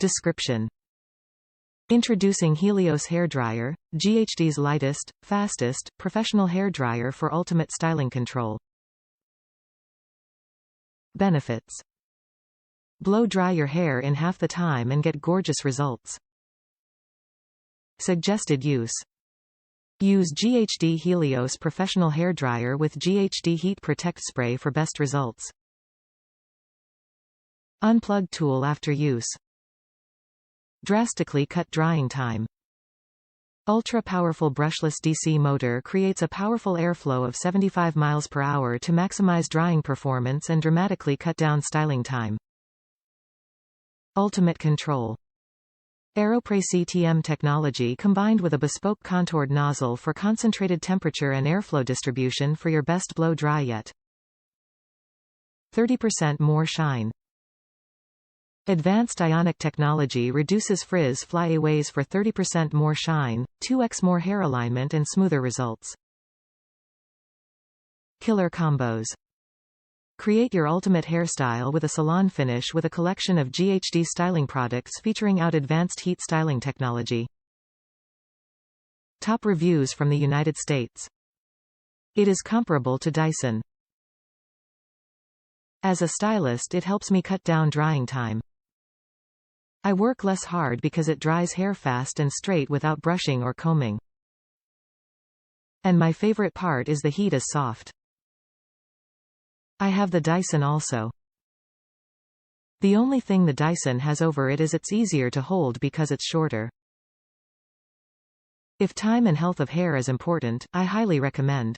Description. Introducing Helios Hair Dryer, GHD's lightest, fastest, professional hair dryer for ultimate styling control. Benefits. Blow dry your hair in half the time and get gorgeous results. Suggested use. Use ghd Helios Professional Hair Dryer with ghd Heat Protect Spray for best results. Unplug tool after use. Drastically cut drying time. Ultra-powerful brushless DC motor creates a powerful airflow of 75 miles per hour to maximize drying performance and dramatically cut down styling time. Ultimate control. AeroprecisTM technology combined with a bespoke contoured nozzle for concentrated temperature and airflow distribution for your best blow dry yet. 30% more shine. Advanced ionic technology reduces frizz flyaways for 30% more shine, 2x more hair alignment and smoother results. Killer combos. Create your ultimate hairstyle with a salon finish with a collection of ghd styling products featuring out advanced heat styling technology. Top reviews from the United States. It is comparable to Dyson. As a stylist, it helps me cut down drying time. I work less hard because it dries hair fast and straight without brushing or combing. And my favorite part is the heat is soft. I have the Dyson also. The only thing the Dyson has over it is it's easier to hold because it's shorter. If time and health of hair is important, I highly recommend.